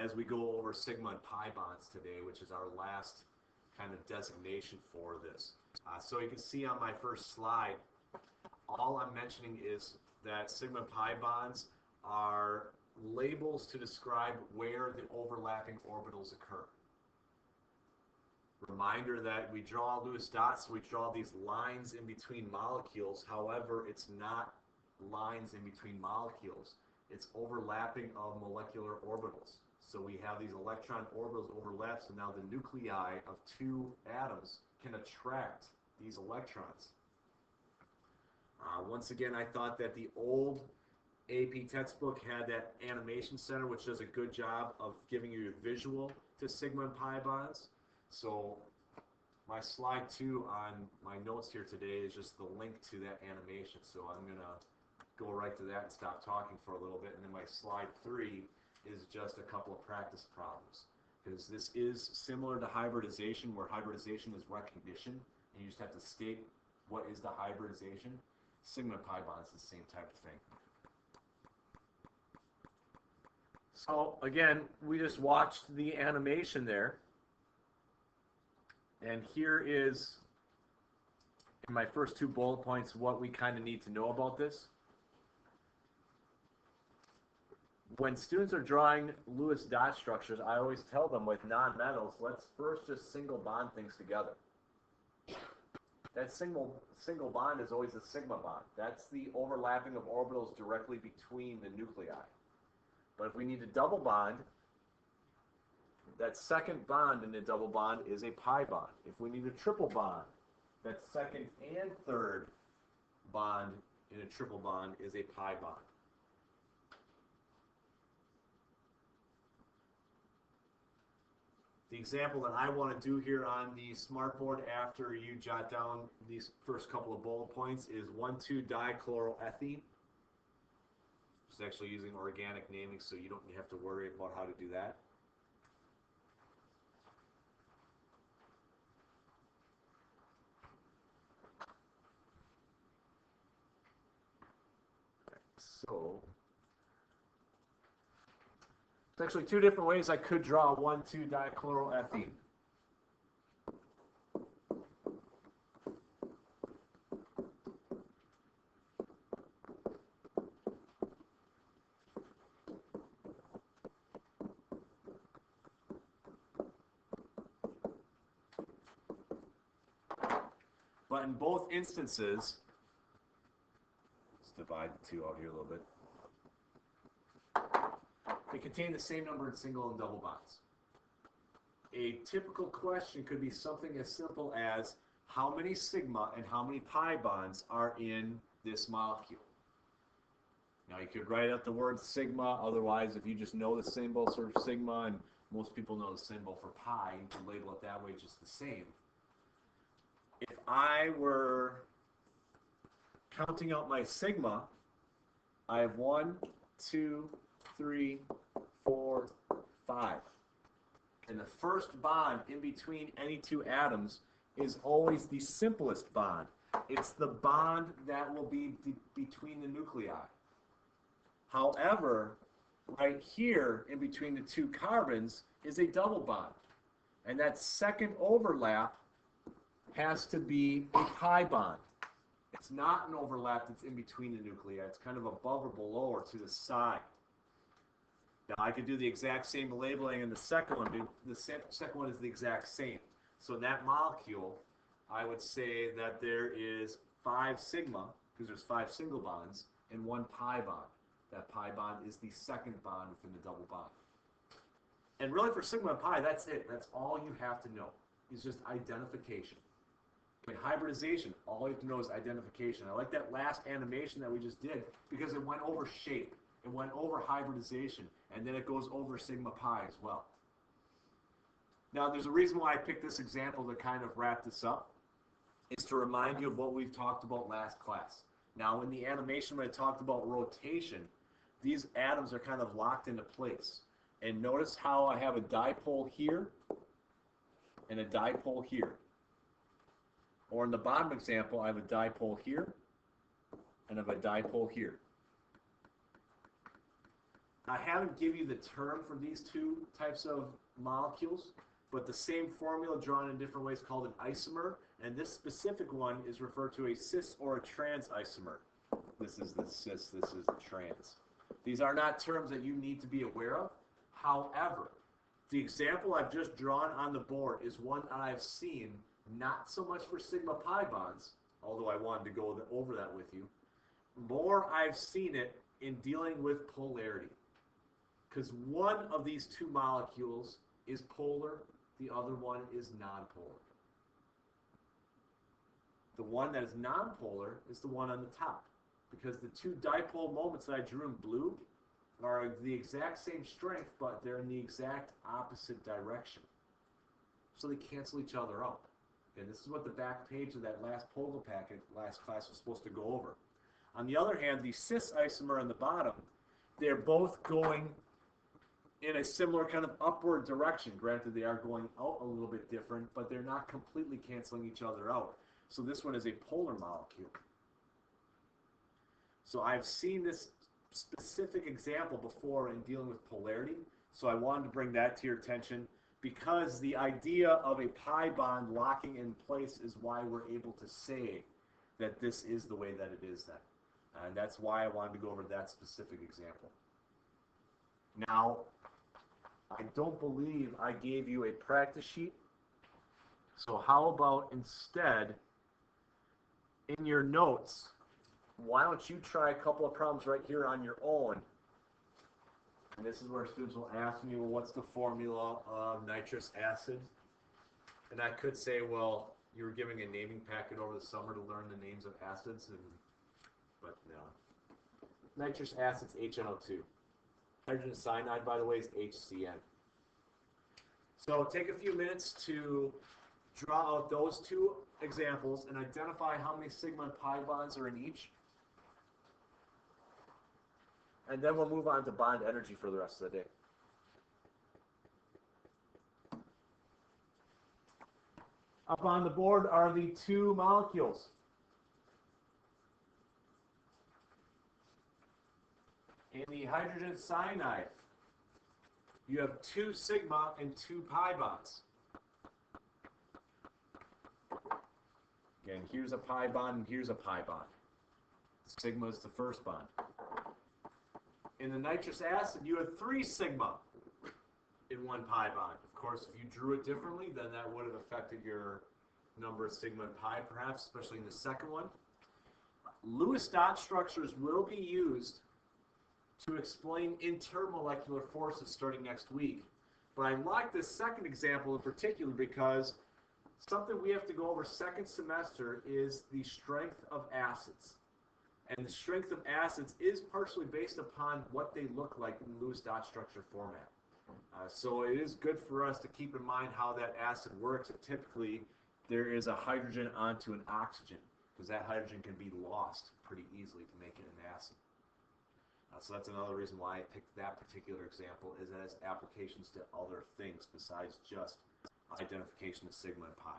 as we go over sigma and pi bonds today, which is our last kind of designation for this. So you can see on my first slide, all I'm mentioning is that sigma and pi bonds are labels to describe where the overlapping orbitals occur. Reminder that we draw Lewis dots, so we draw these lines in between molecules. However, it's not lines in between molecules. It's overlapping of molecular orbitals. So we have these electron orbitals overlap, so now the nuclei of two atoms can attract these electrons. Once again, I thought that the old AP textbook had that animation center, which does a good job of giving you a visual to sigma and pi bonds. So my slide 2 on my notes here today is just the link to that animation. So I'm going to go right to that and stop talking for a little bit. And then my slide 3 is just a couple of practice problems. Because this is similar to hybridization, where hybridization is recognition, and you just have to state what is the hybridization. Sigma and pi bonds is the same type of thing. So again, we just watched the animation there. And here is, in my first 2 bullet points, what we kind of need to know about this. When students are drawing Lewis dot structures, I always tell them with nonmetals, let's first just single bond things together. That single bond is always a sigma bond. That's the overlapping of orbitals directly between the nuclei. But if we need a double bond, that second bond in a double bond is a pi bond. If we need a triple bond, that second and third bond in a triple bond is a pi bond. The example that I want to do here on the smartboard after you jot down these first couple of bullet points is 1,2-dichloroethene. It's actually using organic naming, so you don't have to worry about how to do that. So there's actually 2 different ways I could draw 1,2-dichloroethene. But in both instances, let's divide the 2 out here a little bit. They contain the same number in single and double bonds. A typical question could be something as simple as how many sigma and how many pi bonds are in this molecule. Now you could write out the word sigma, otherwise if you just know the symbol for sigma, and most people know the symbol for pi, you can label it that way just the same. If I were counting out my sigma, I have 1, 2, 3, 4, 5. And the first bond in between any 2 atoms is always the simplest bond. It's the bond that will be between the nuclei. However, right here in between the 2 carbons is a double bond. And that second overlap has to be a pi bond. It's not an overlap that's in between the nuclei. It's kind of above or below or to the side. Now I could do the exact same labeling in the second one. The second one is the exact same. So in that molecule, I would say that there is 5 sigma, because there's 5 single bonds, and 1 pi bond. That pi bond is the second bond within the double bond. And really for sigma and pi, that's it. That's all you have to know. It's just identification. In hybridization, all you have to know is identification. I like that last animation that we just did because it went over shape. It went over hybridization, and then it goes over sigma pi as well. Now, there's a reason why I picked this example to kind of wrap this up, is to remind you of what we've talked about last class. Now, in the animation when I talked about rotation, these atoms are kind of locked into place. And notice how I have a dipole here and a dipole here. Or in the bottom example, I have a dipole here and I have a dipole here. I haven't given you the term for these two types of molecules, but the same formula drawn in different ways called an isomer, and this specific one is referred to a cis or a trans isomer. This is the cis, this is the trans. These are not terms that you need to be aware of. However, the example I've just drawn on the board is one I've seen, not so much for sigma pi bonds, although I wanted to go over that with you. More I've seen it in dealing with polarity. Because one of these two molecules is polar, the other one is nonpolar. The one that is nonpolar is the one on the top, because the two dipole moments that I drew in blue are the exact same strength, but they're in the exact opposite direction. So they cancel each other out. And this is what the back page of that last POGIL packet last class was supposed to go over. On the other hand, the cis isomer on the bottom, they're both going in a similar kind of upward direction. Granted, they are going out a little bit different, but they're not completely canceling each other out. So this one is a polar molecule. So I've seen this specific example before in dealing with polarity, so I wanted to bring that to your attention, because the idea of a pi bond locking in place is why we're able to say that this is the way that it is then. And that's why I wanted to go over that specific example. Now, I don't believe I gave you a practice sheet, so how about instead, in your notes, why don't you try a couple of problems right here on your own? And this is where students will ask me, well, what's the formula of nitrous acid? And I could say, well, you were giving a naming packet over the summer to learn the names of acids, but no. Nitrous acid's HNO2. Hydrogen cyanide, by the way, is HCN. So take a few minutes to draw out those two examples and identify how many sigma and pi bonds are in each. And then we'll move on to bond energy for the rest of the day. Up on the board are the two molecules. In the hydrogen cyanide, you have 2 sigma and 2 pi bonds. Again, here's a pi bond and here's a pi bond. Sigma is the first bond. In the nitrous acid, you have 3 sigma in 1 pi bond. Of course, if you drew it differently, then that would have affected your number of sigma and pi, perhaps, especially in the second one. Lewis dot structures will be used to explain intermolecular forces starting next week. But I like this second example in particular because something we have to go over second semester is the strength of acids. And the strength of acids is partially based upon what they look like in Lewis dot structure format. So it is good for us to keep in mind how that acid works. And typically, there is a hydrogen onto an oxygen, because that hydrogen can be lost pretty easily to make it an acid. So that's another reason why I picked that particular example, is it has applications to other things besides just identification of sigma and pi.